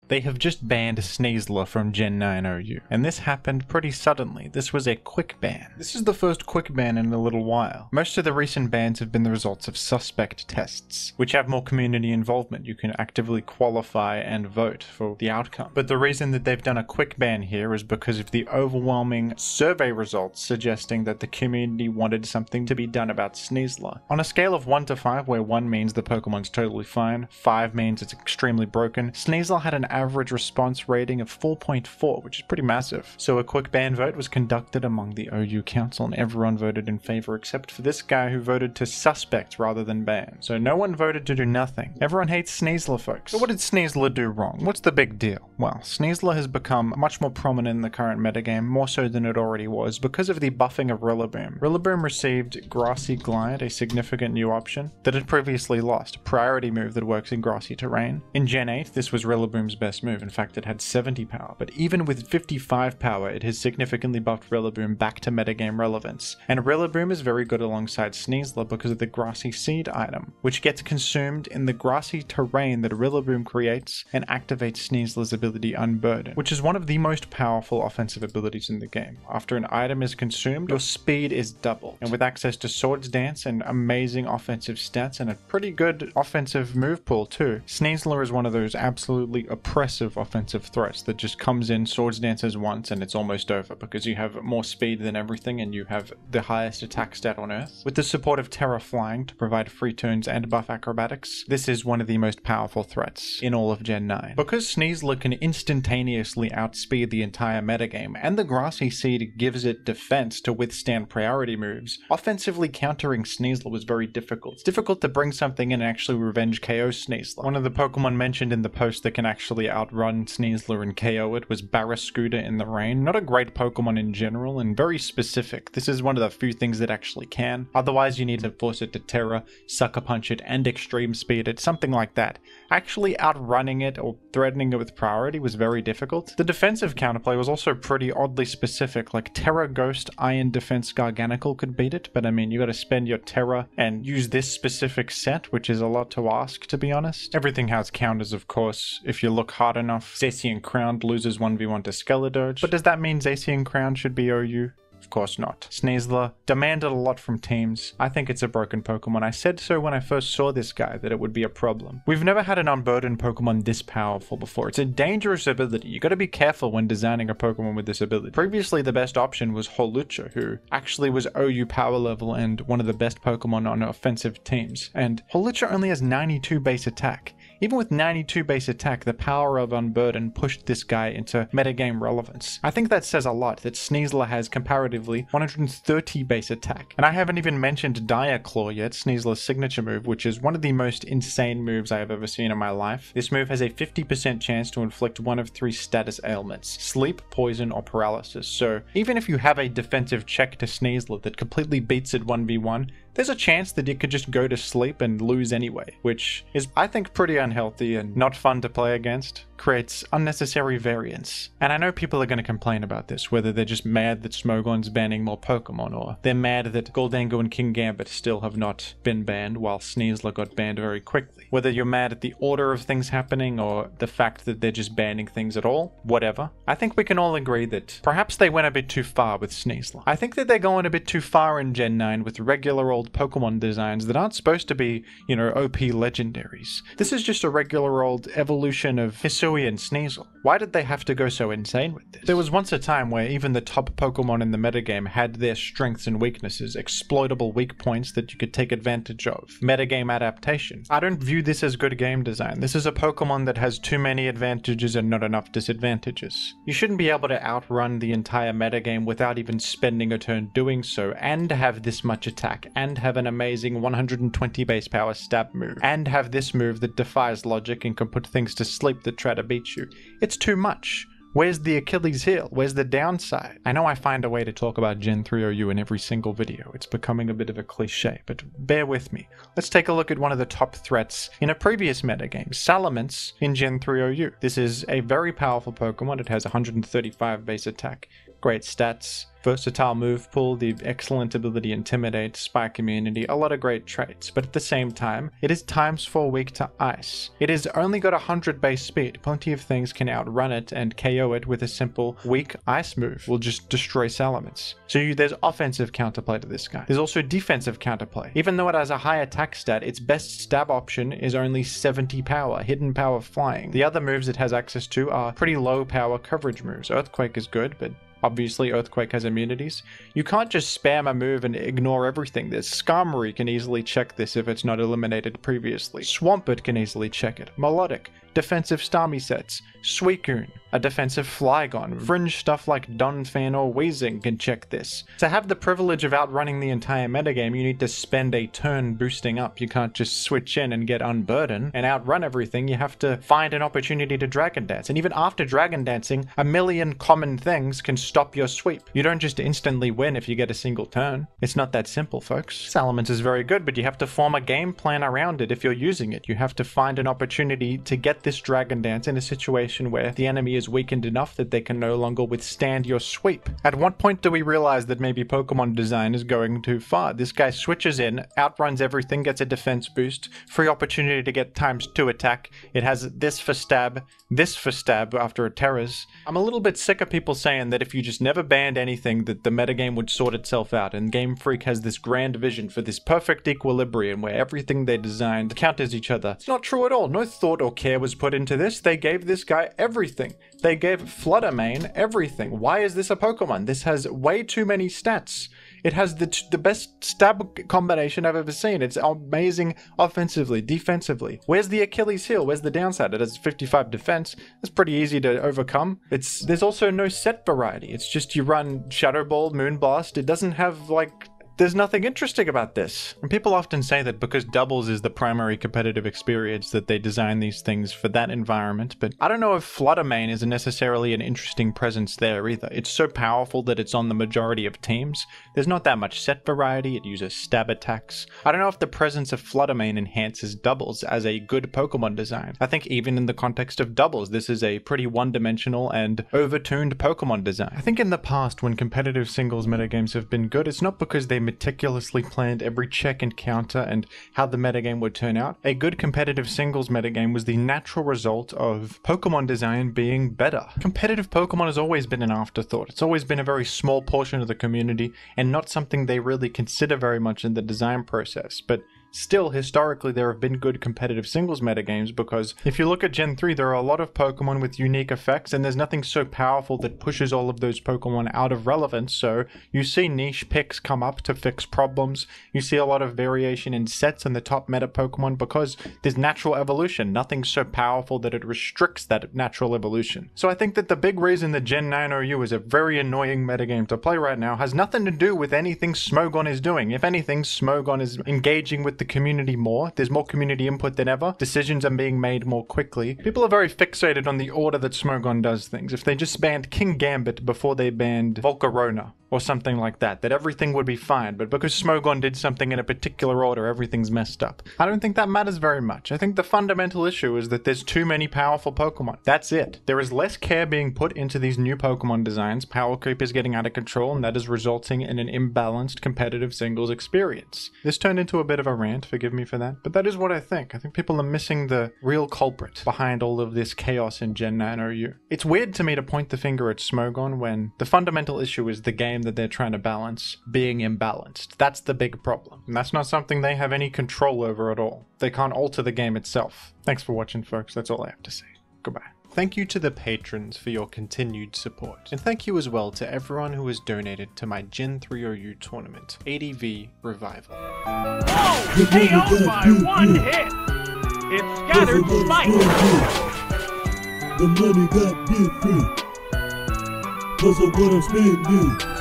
They have just banned Sneasler from Gen 9 OU, and this happened pretty suddenly. This was a quick ban. This is the first quick ban in a little while. Most of the recent bans have been the results of suspect tests, which have more community involvement. You can actively qualify and vote for the outcome. But the reason that they've done a quick ban here is because of the overwhelming survey results suggesting that the community wanted something to be done about Sneasler. On a scale of 1 to 5, where 1 means the Pokemon's totally fine, 5 means it's extremely broken, Sneasler had an average response rating of 4.4, which is pretty massive. So a quick ban vote was conducted among the OU Council and everyone voted in favor except for this guy who voted to suspect rather than ban. So no one voted to do nothing. Everyone hates Sneasler, folks. So what did Sneasler do wrong? What's the big deal? Well, Sneasler has become much more prominent in the current metagame, more so than it already was, because of the buffing of Rillaboom. Rillaboom received Grassy Glide, a significant new option that had previously lost, a priority move that works in grassy terrain. In Gen 8, this was Rillaboom's best move. In fact, it had 70 power, but even with 55 power, it has significantly buffed Rillaboom back to metagame relevance. And Rillaboom is very good alongside Sneasler because of the Grassy Seed item, which gets consumed in the grassy terrain that Rillaboom creates and activates Sneasler's ability Unburden, which is one of the most powerful offensive abilities in the game. After an item is consumed, your speed is doubled, and with access to Swords Dance and amazing offensive stats and a pretty good offensive move pool too, Sneasler is one of those absolutely oppressive offensive threats that just comes in, Swords Dances once, and it's almost over because you have more speed than everything and you have the highest attack stat on Earth. With the support of Terra Flying to provide free turns and buff acrobatics, this is one of the most powerful threats in all of Gen 9. Because Sneasler can instantaneously outspeed the entire metagame, and the Grassy Seed gives it defense to withstand priority moves, offensively countering Sneasler was very difficult. It's difficult to bring something in and actually revenge KO Sneasler. One of the Pokemon mentioned in the post that can actually outrun Sneasler and KO it was Barraskewda in the Rain. Not a great Pokemon in general, and very specific. This is one of the few things that actually can. Otherwise, you need to force it to Terra, Sucker Punch it, and Extreme Speed it, something like that. Actually outrunning it or threatening it with priority was very difficult. The defensive counterplay was also pretty oddly specific, like Terra Ghost Iron Defense Garganical could beat it, but I mean, you gotta spend your Terra and use this specific set, which is a lot to ask, to be honest. Everything has counters, of course. If you look hard enough, Zacian Crown loses 1v1 to Skeledirge, but does that mean Zacian Crown should be OU? Of course not. Sneasler demanded a lot from teams. I think it's a broken Pokemon. I said so when I first saw this guy, that it would be a problem. We've never had an Unburdened Pokemon this powerful before. It's a dangerous ability. You gotta be careful when designing a Pokemon with this ability. Previously, the best option was Holucha, who actually was OU power level and one of the best Pokemon on offensive teams. And Holucha only has 92 base attack. Even with 92 base attack, the power of Unburden pushed this guy into metagame relevance. I think that says a lot, that Sneasler has comparatively 130 base attack. And I haven't even mentioned Dire Claw yet, Sneasler's signature move, which is one of the most insane moves I have ever seen in my life. This move has a 50% chance to inflict one of 3 status ailments: sleep, poison, or paralysis. So even if you have a defensive check to Sneasler that completely beats it 1v1, there's a chance that it could just go to sleep and lose anyway, which is, I think, pretty unhealthy and not fun to play against. Creates unnecessary variance. And I know people are going to complain about this, whether they're just mad that Smogon's banning more Pokemon, or they're mad that Goldango and King Gambit still have not been banned while Sneasler got banned very quickly. Whether you're mad at the order of things happening or the fact that they're just banning things at all, whatever. I think we can all agree that perhaps they went a bit too far with Sneasler. I think that they're going a bit too far in Gen 9 with regular old Pokemon designs that aren't supposed to be, you know, OP legendaries. This is just a regular old evolution of Hisui and Sneasel. Why did they have to go so insane with this? There was once a time where even the top Pokemon in the metagame had their strengths and weaknesses, exploitable weak points that you could take advantage of. Metagame adaptation. I don't view this as good game design. This is a Pokemon that has too many advantages and not enough disadvantages. You shouldn't be able to outrun the entire metagame without even spending a turn doing so, and have this much attack, and have an amazing 120 base power stab move, and have this move that defies logic and can put things to sleep that try to beat you. It's too much. Where's the Achilles heel? Where's the downside? I know I find a way to talk about Gen 3 OU in every single video. It's becoming a bit of a cliche, but bear with me. Let's take a look at one of the top threats in a previous metagame, Salamence in Gen 3 OU. This is a very powerful Pokemon. It has 135 base attack. Great stats, versatile move pool, the excellent ability Intimidate, Spike Immunity, a lot of great traits, but at the same time, it is ×4 weak to ice. It has only got 100 base speed. Plenty of things can outrun it and KO it with a simple weak ice move. Will just destroy Salamence. So there's offensive counterplay to this guy. There's also defensive counterplay. Even though it has a high attack stat, its best stab option is only 70 power, hidden power flying. The other moves it has access to are pretty low power coverage moves. Earthquake is good, but obviously, Earthquake has immunities. You can't just spam a move and ignore everything. There's Skarmory can easily check this if it's not eliminated previously. Swampert can easily check it. Melodic, defensive Starmie sets. Suicune, a defensive Flygon. Fringe stuff like Donphan or Weezing can check this. To have the privilege of outrunning the entire metagame, you need to spend a turn boosting up. You can't just switch in and get Unburden and outrun everything. You have to find an opportunity to Dragon Dance. And even after Dragon Dancing, a million common things can stop your sweep. You don't just instantly win if you get a single turn. It's not that simple, folks. Salamence is very good, but you have to form a game plan around it if you're using it. You have to find an opportunity to get this Dragon Dance in a situation where the enemy is weakened enough that they can no longer withstand your sweep. At what point do we realize that maybe Pokemon design is going too far? This guy switches in, outruns everything, gets a defense boost, free opportunity to get ×2 attack. It has this for stab after a Terras. I'm a little bit sick of people saying that if you just never banned anything that the metagame would sort itself out, and Game Freak has this grand vision for this perfect equilibrium where everything they designed counters each other. It's not true at all. No thought or care was put into this. They gave this guy everything. They gave Fluttermane everything. Why is this a Pokemon? This has way too many stats. It has the best stab combination I've ever seen. It's amazing offensively, defensively. Where's the Achilles heel? Where's the downside? It has 55 defense. That's pretty easy to overcome. There's also no set variety. It's just you run Shadow Ball, Moonblast. It doesn't have there's nothing interesting about this. And people often say that because doubles is the primary competitive experience that they design these things for that environment, but I don't know if Fluttermane is necessarily an interesting presence there either. It's so powerful that it's on the majority of teams. There's not that much set variety. It uses stab attacks. I don't know if the presence of Fluttermane enhances doubles as a good Pokemon design. I think even in the context of doubles, this is a pretty one-dimensional and overtuned Pokemon design. I think in the past, when competitive singles metagames have been good, it's not because they meticulously planned every check and counter and how the metagame would turn out. A good competitive singles metagame was the natural result of Pokemon design being better. Competitive Pokemon has always been an afterthought. It's always been a very small portion of the community and not something they really consider very much in the design process. But still, historically, there have been good competitive singles metagames because if you look at Gen 3, there are a lot of Pokemon with unique effects, and there's nothing so powerful that pushes all of those Pokemon out of relevance, so you see niche picks come up to fix problems. You see a lot of variation in sets in the top meta Pokemon because there's natural evolution. Nothing's so powerful that it restricts that natural evolution. So I think that the big reason that Gen 9 OU is a very annoying metagame to play right now has nothing to do with anything Smogon is doing. If anything, Smogon is engaging with the community more. There's more community input than ever. Decisions are being made more quickly. People are very fixated on the order that Smogon does things. If they just banned King Gambit before they banned Volcarona or something like that everything would be fine. But because Smogon did something in a particular order, everything's messed up. I don't think that matters very much. I think the fundamental issue is that there's too many powerful Pokemon. That's it. There is less care being put into these new Pokemon designs. Power creep is getting out of control, and that is resulting in an imbalanced competitive singles experience. This turned into a bit of a rant, forgive me for that, but that is what I think. I think people are missing the real culprit behind all of this chaos in Gen 9 OU. It's weird to me to point the finger at Smogon when the fundamental issue is the game that they're trying to balance being imbalanced. That's the big problem, and that's not something they have any control over at all. They can't alter the game itself. Thanks for watching, folks. That's all I have to say. Goodbye. Thank you to the patrons for your continued support, and thank you as well to everyone who has donated to my Gen 3 OU tournament, ADV Revival. Oh! KO'd by one hit! It scattered Spike! The money got different, cause of what I'm spending.